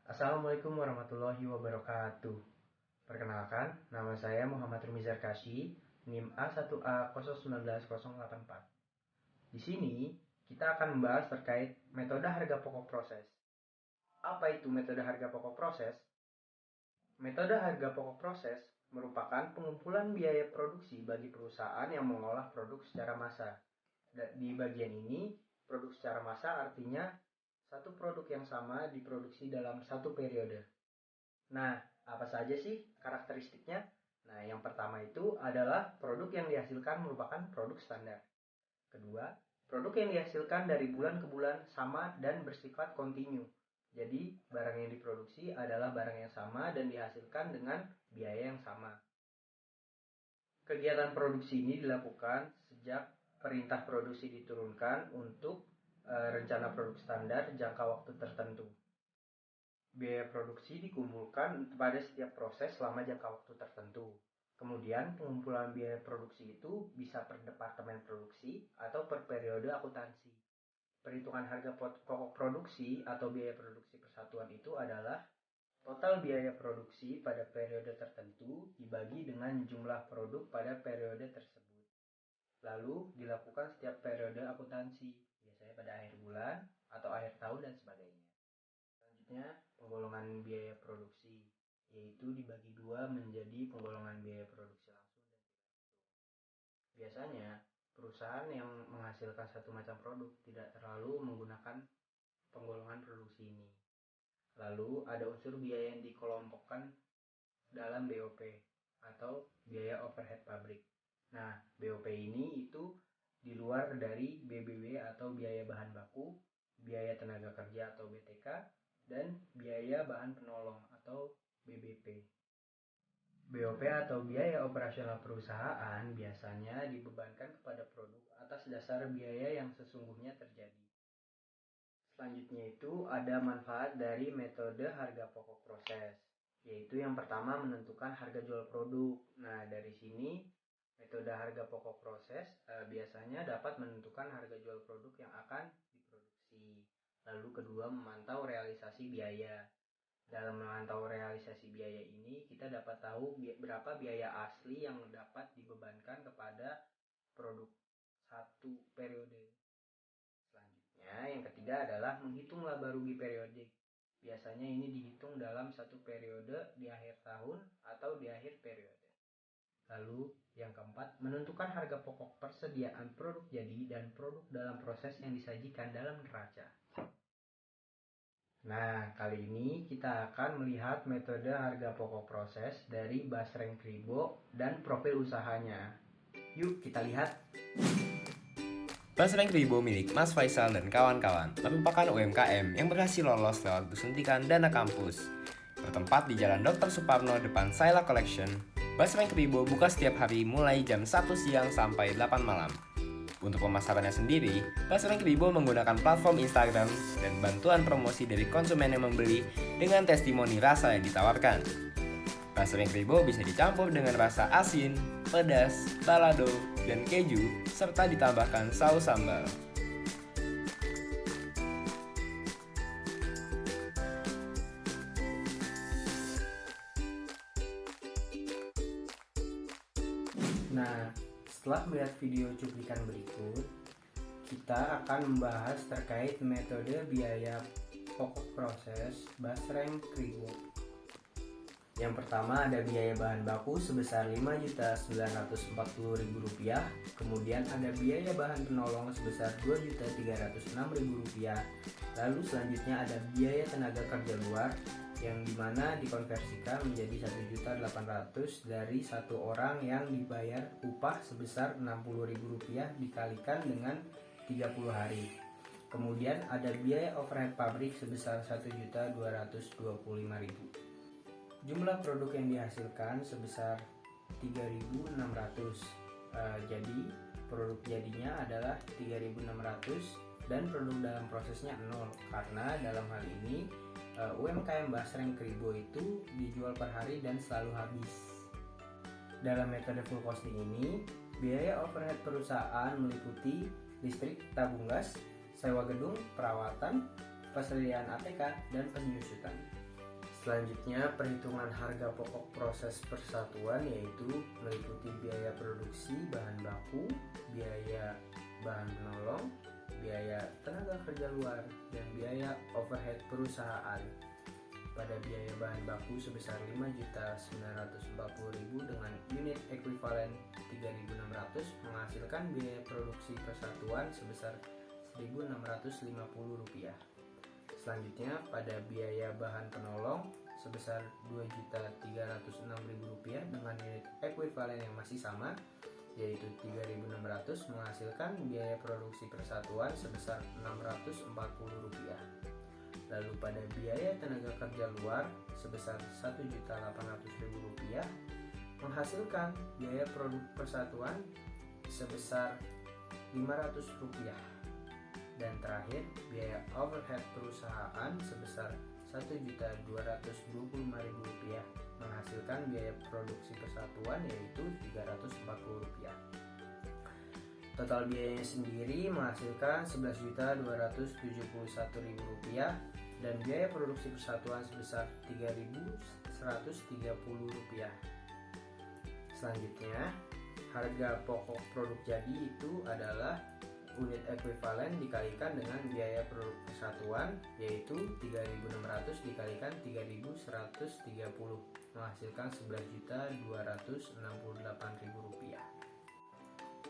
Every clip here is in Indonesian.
Assalamualaikum warahmatullahi wabarakatuh. Perkenalkan, nama saya Muhammad Rumi Zarkashi, NIM A1A019084. Di sini, kita akan membahas terkait metode harga pokok proses. Apa itu metode harga pokok proses? Metode harga pokok proses merupakan pengumpulan biaya produksi bagi perusahaan yang mengolah produk secara massal. Di bagian ini, produk secara massal artinya satu produk yang sama diproduksi dalam satu periode. Nah, apa saja sih karakteristiknya? Nah, yang pertama itu adalah produk yang dihasilkan merupakan produk standar. Kedua, produk yang dihasilkan dari bulan ke bulan sama dan bersifat kontinu. Jadi, barang yang diproduksi adalah barang yang sama dan dihasilkan dengan biaya yang sama. Kegiatan produksi ini dilakukan sejak perintah produksi diturunkan untuk rencana produk standar jangka waktu tertentu. Biaya produksi dikumpulkan pada setiap proses selama jangka waktu tertentu. Kemudian pengumpulan biaya produksi itu bisa per departemen produksi atau per periode akuntansi. Perhitungan harga pokok produksi atau biaya produksi persatuan itu adalah total biaya produksi pada periode tertentu dibagi dengan jumlah produk pada periode tersebut. Lalu dilakukan setiap periode akuntansi, biasanya pada akhir bulan atau akhir tahun dan sebagainya. Selanjutnya, penggolongan biaya produksi, yaitu dibagi dua menjadi penggolongan biaya produksi langsung dan tidak langsung. Biasanya, perusahaan yang menghasilkan satu macam produk tidak terlalu menggunakan penggolongan produksi ini. Lalu, ada unsur biaya yang dikelompokkan dalam BOP atau biaya overhead pabrik. Nah, BOP ini itu di luar dari BBW atau biaya bahan baku, biaya tenaga kerja atau BTK, dan biaya bahan penolong atau BBP. BOP atau biaya operasional perusahaan biasanya dibebankan kepada produk atas dasar biaya yang sesungguhnya terjadi. Selanjutnya itu ada manfaat dari metode harga pokok proses, yaitu yang pertama menentukan harga jual produk. Nah, dari sini metode harga pokok proses biasanya dapat menentukan harga jual produk yang akan diproduksi. Lalu kedua, memantau realisasi biaya. Dalam memantau realisasi biaya ini, kita dapat tahu berapa biaya asli yang dapat dibebankan kepada produk satu periode. Selanjutnya, yang ketiga adalah menghitung laba rugi periodik. Biasanya ini dihitung dalam satu periode di akhir tahun atau di akhir periode. Lalu, yang keempat, menentukan harga pokok persediaan produk jadi dan produk dalam proses yang disajikan dalam neraca. Nah, kali ini kita akan melihat metode harga pokok proses dari Basreng Kribo dan profil usahanya. Yuk kita lihat. Basreng Kribo milik Mas Faisal dan kawan-kawan merupakan UMKM yang berhasil lolos lewat suntikan dana kampus. Bertempat di Jalan Dr. Suparno depan Saila Collection, Basreng Kribo buka setiap hari mulai jam 1 siang sampai 8 malam. Untuk pemasarannya sendiri, Basreng Kribo menggunakan platform Instagram dan bantuan promosi dari konsumen yang membeli dengan testimoni rasa yang ditawarkan. Basreng Kribo bisa dicampur dengan rasa asin, pedas, balado, dan keju, serta ditambahkan saus sambal. Nah, setelah melihat video cuplikan berikut, kita akan membahas terkait metode biaya pokok proses Basreng Kribo. Yang pertama ada biaya bahan baku sebesar Rp5.940.000, kemudian ada biaya bahan penolong sebesar Rp2.306.000, lalu selanjutnya ada biaya tenaga kerja luar yang dimana dikonversikan menjadi Rp1.800.000 dari satu orang yang dibayar upah sebesar Rp60.000 dikalikan dengan 30 hari. Kemudian ada biaya overhead pabrik sebesar Rp1.225.000. Jumlah produk yang dihasilkan sebesar 3.600. Jadi produk jadinya adalah 3.600 dan produk dalam prosesnya 0 karena dalam hal ini UMKM Basreng Kribo itu dijual per hari dan selalu habis. Dalam metode full costing ini, biaya overhead perusahaan meliputi listrik, tabung gas, sewa gedung, perawatan, persediaan ATK, dan penyusutan. Selanjutnya, perhitungan harga pokok proses persatuan yaitu meliputi biaya produksi bahan baku, biaya bahan penolong, biaya tenaga kerja luar, dan biaya overhead perusahaan. Pada biaya bahan baku sebesar 5.940.000 dengan unit ekuivalen 3.600 menghasilkan biaya produksi persatuan sebesar Rp1.650. Selanjutnya, pada biaya bahan penolong sebesar Rp2.306.000 dengan unit ekuivalen yang masih sama, yaitu 3.600 menghasilkan biaya produksi persatuan sebesar Rp640. Lalu pada biaya tenaga kerja luar sebesar Rp1.800.000 menghasilkan biaya produk persatuan sebesar Rp500. Dan terakhir, biaya overhead perusahaan sebesar Rp1.225.000 menghasilkan biaya produksi persatuan yaitu Rp340. Total biayanya sendiri menghasilkan Rp11.271.000 dan biaya produksi persatuan sebesar Rp3.130. Selanjutnya, harga pokok produk jadi itu adalah unit ekuivalen dikalikan dengan biaya produk persatuan yaitu 3.600 dikalikan 3.130 menghasilkan Rp11.268.000.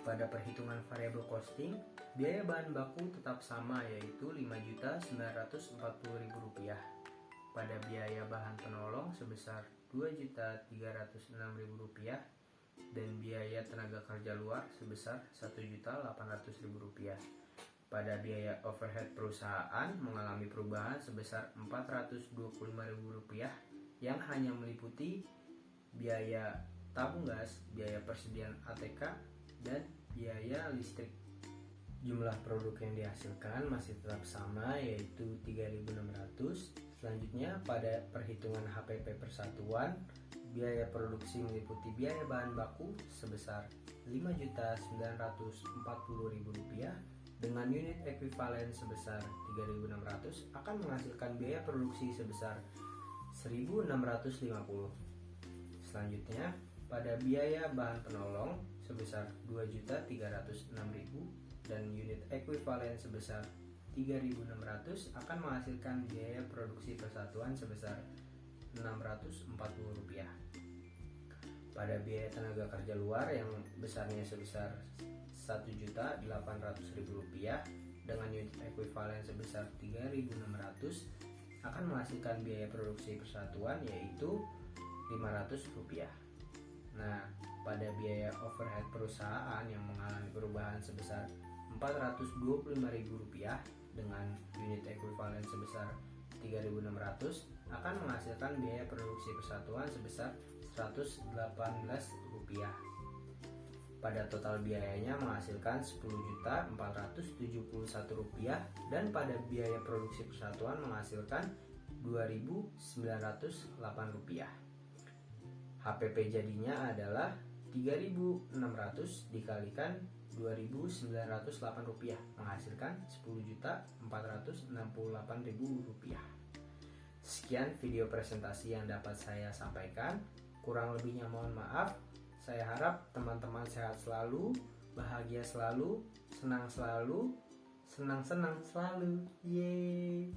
Pada perhitungan variable costing, biaya bahan baku tetap sama yaitu Rp5.940.000. Pada biaya bahan penolong sebesar Rp2.306.000 dan biaya tenaga kerja luar sebesar Rp1.800.000. Pada biaya overhead perusahaan mengalami perubahan sebesar Rp425.000 yang hanya meliputi biaya tabung gas, biaya persediaan ATK, dan biaya listrik. Jumlah produk yang dihasilkan masih tetap sama yaitu 3.600. Selanjutnya, pada perhitungan HPP persatuan, biaya produksi meliputi biaya bahan baku sebesar Rp5.940.000 dengan unit ekuivalen sebesar 3.600 akan menghasilkan biaya produksi sebesar Rp1.650. Selanjutnya, pada biaya bahan penolong sebesar Rp2.306.000 dan unit ekuivalen sebesar 3.600 akan menghasilkan biaya produksi persatuan sebesar Rp640. Pada biaya tenaga kerja luar yang besarnya sebesar Rp1.800.000 dengan unit ekuivalen sebesar 3.600 akan menghasilkan biaya produksi persatuan yaitu Rp500. Nah, pada biaya overhead perusahaan yang mengalami perubahan sebesar Rp425.000 dengan unit ekuivalen sebesar 3.600 akan menghasilkan biaya produksi persatuan sebesar Rp118.000. Pada total biayanya menghasilkan Rp10.471 dan pada biaya produksi persatuan menghasilkan Rp2.908. HPP jadinya adalah 3.600 dikalikan Rp2.908 menghasilkan Rp10.468.000. Sekian video presentasi yang dapat saya sampaikan. Kurang lebihnya mohon maaf. Saya harap teman-teman sehat selalu, bahagia selalu, senang selalu, senang-senang selalu. Yeay.